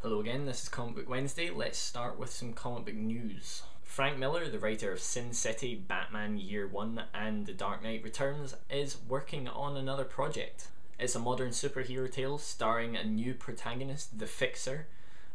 Hello again, this is Comic Book Wednesday. Let's start with some comic book news. Frank Miller, the writer of Sin City, Batman Year 1 and The Dark Knight Returns, is working on another project. It's a modern superhero tale starring a new protagonist, the Fixer,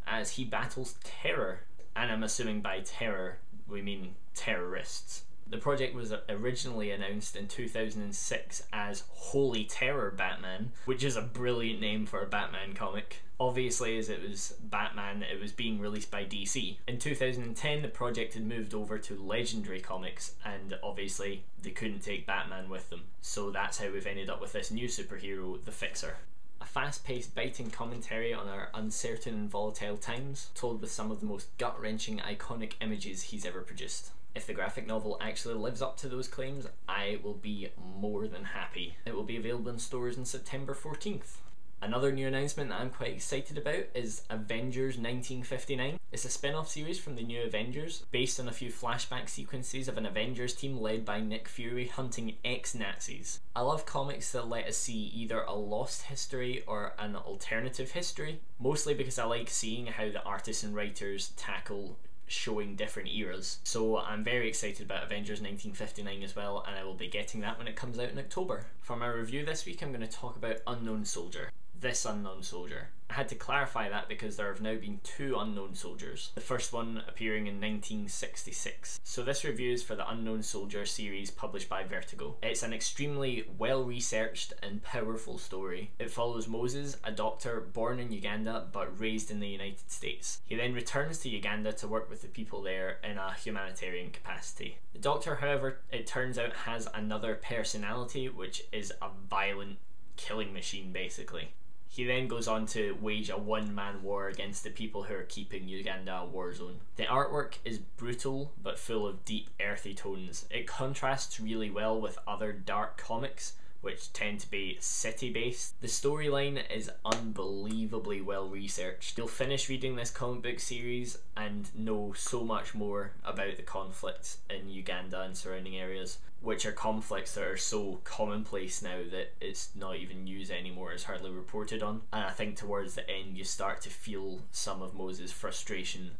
as he battles terror. And I'm assuming by terror we mean terrorists. The project was originally announced in 2006 as Holy Terror Batman, which is a brilliant name for a Batman comic. Obviously, as it was Batman, it was being released by DC. In 2010, the project had moved over to Legendary Comics, and obviously they couldn't take Batman with them. So that's how we've ended up with this new superhero, the Fixer. A fast-paced, biting commentary on our uncertain and volatile times, told with some of the most gut-wrenching, iconic images he's ever produced. If the graphic novel actually lives up to those claims, I will be more than happy. It will be available in stores on September 14th. Another new announcement that I'm quite excited about is Avengers 1959. It's a spin-off series from the new Avengers, based on a few flashback sequences of an Avengers team led by Nick Fury hunting ex-Nazis. I love comics that let us see either a lost history or an alternative history, mostly because I like seeing how the artists and writers tackle showing different eras. So I'm very excited about Avengers 1959 as well, and I will be getting that when it comes out in October. For my review this week, I'm going to talk about Unknown Soldier. This Unknown Soldier. I had to clarify that because there have now been two Unknown Soldiers, the first one appearing in 1966. So this review is for the Unknown Soldier series published by Vertigo. It's an extremely well-researched and powerful story. It follows Moses, a doctor born in Uganda but raised in the United States. He then returns to Uganda to work with the people there in a humanitarian capacity. The doctor, however, it turns out has another personality, which is a violent killing machine basically. He then goes on to wage a one-man war against the people who are keeping Uganda a war zone. The artwork is brutal but full of deep earthy tones. It contrasts really well with other dark comics which tend to be city-based. The storyline is unbelievably well researched. You'll finish reading this comic book series and know so much more about the conflicts in Uganda and surrounding areas, which are conflicts that are so commonplace now that it's not even news anymore, it's hardly reported on. And I think towards the end you start to feel some of Moses' frustration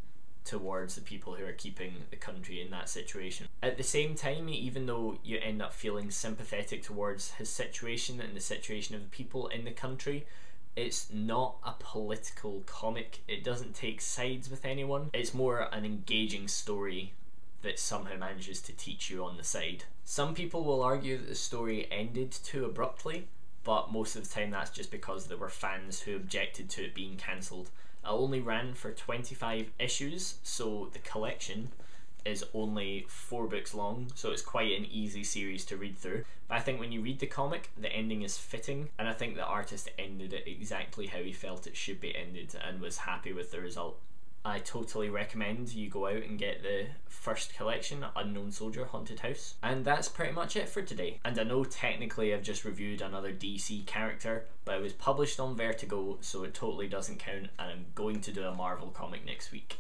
towards the people who are keeping the country in that situation. At the same time, even though you end up feeling sympathetic towards his situation and the situation of the people in the country, it's not a political comic. It doesn't take sides with anyone. It's more an engaging story that somehow manages to teach you on the side. Some people will argue that the story ended too abruptly, but most of the time that's just because there were fans who objected to it being cancelled. It only ran for 25 issues, so the collection is only 4 books long, so it's quite an easy series to read through. But I think when you read the comic, the ending is fitting, and I think the artist ended it exactly how he felt it should be ended and was happy with the result. I totally recommend you go out and get the first collection, Unknown Soldier Haunted House. And that's pretty much it for today. And I know technically I've just reviewed another DC character, but it was published on Vertigo, so it totally doesn't count, and I'm going to do a Marvel comic next week.